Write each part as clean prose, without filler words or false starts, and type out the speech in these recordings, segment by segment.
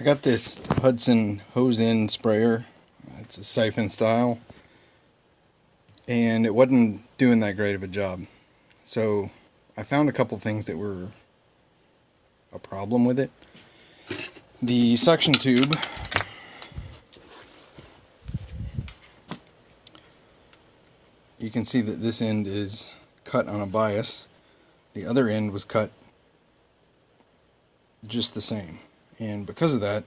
I got this Hudson hose-in sprayer. It's a siphon style, and it wasn't doing that great of a job. So I found a couple things that were a problem with it. The suction tube, you can see that this end is cut on a bias. The other end was cut just the same, and because of that,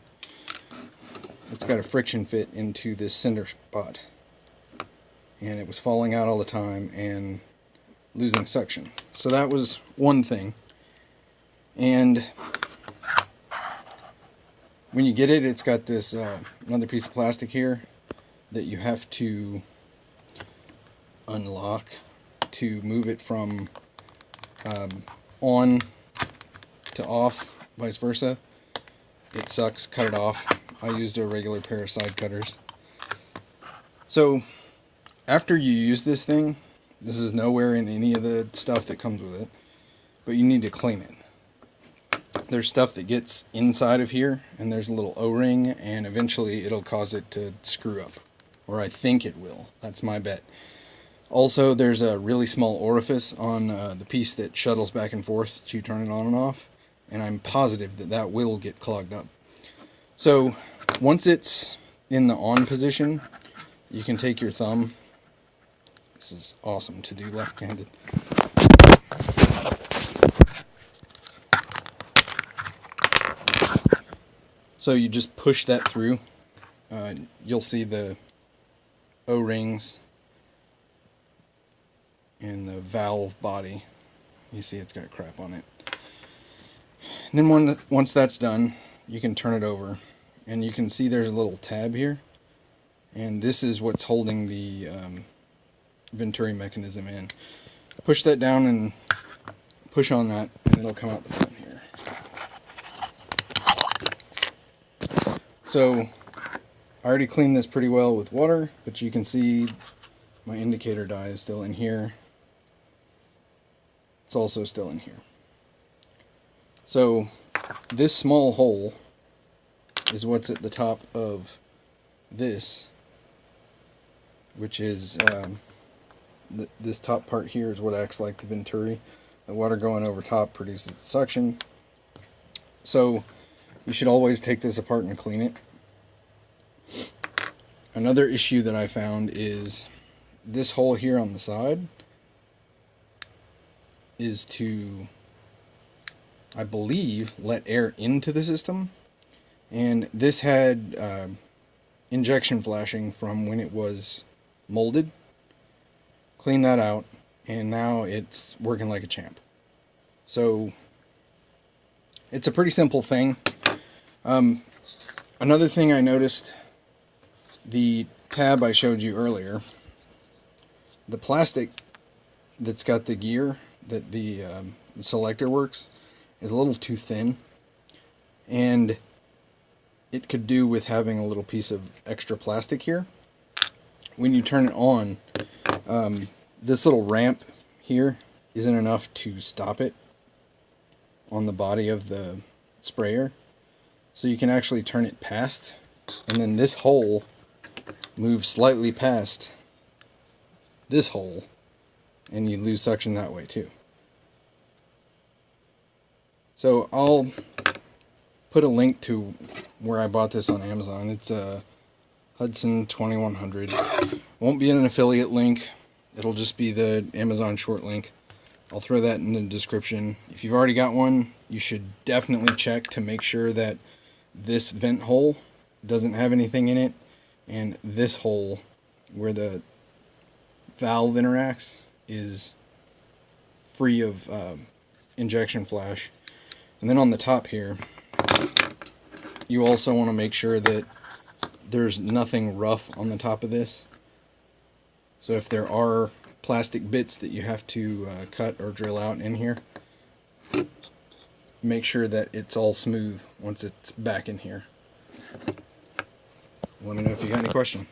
it's got a friction fit into this center spot, and it was falling out all the time and losing suction. So that was one thing. And when you get it, it's got this another piece of plastic here that you have to unlock to move it from on to off, vice versa. It sucks, cut it off. I used a regular pair of side cutters. So after you use this thing, this is nowhere in any of the stuff that comes with it, but you need to clean it. There's stuff that gets inside of here, and there's a little O-ring, and eventually it'll cause it to screw up. Or I think it will. That's my bet. Also, there's a really small orifice on the piece that shuttles back and forth to turn it on and off, and I'm positive that that will get clogged up. So once it's in the on position, you can take your thumb. This is awesome to do left-handed. So you just push that through. You'll see the O-rings and the valve body. You see it's got crap on it. And then once that's done, you can turn it over, and you can see there's a little tab here, and this is what's holding the Venturi mechanism in. Push that down and push on that, and it'll come out the front here. So I already cleaned this pretty well with water, but you can see my indicator die is still in here. It's also still in here. So this small hole is what's at the top of this, which is this top part here is what acts like the Venturi. The water going over top produces the suction. So you should always take this apart and clean it. Another issue that I found is this hole here on the side is to, I believe, let air into the system. And this had injection flashing from when it was molded. Clean that out, and now it's working like a champ. So it's a pretty simple thing. Another thing I noticed, the tab I showed you earlier, the plastic that's got the gear that the selector works is a little too thin, and it could do with having a little piece of extra plastic here. When you turn it on, this little ramp here isn't enough to stop it on the body of the sprayer. So you can actually turn it past, and then this hole moves slightly past this hole, and you lose suction that way too. So I'll put a link to where I bought this on Amazon. It's a Hudson 2100. Won't be an affiliate link. It'll just be the Amazon short link. I'll throw that in the description. If you've already got one, you should definitely check to make sure that this vent hole doesn't have anything in it, and this hole where the valve interacts is free of injection flash. And then on the top here, you also want to make sure that there's nothing rough on the top of this. So if there are plastic bits that you have to cut or drill out in here, make sure that it's all smooth once it's back in here. Let me know if you got any questions.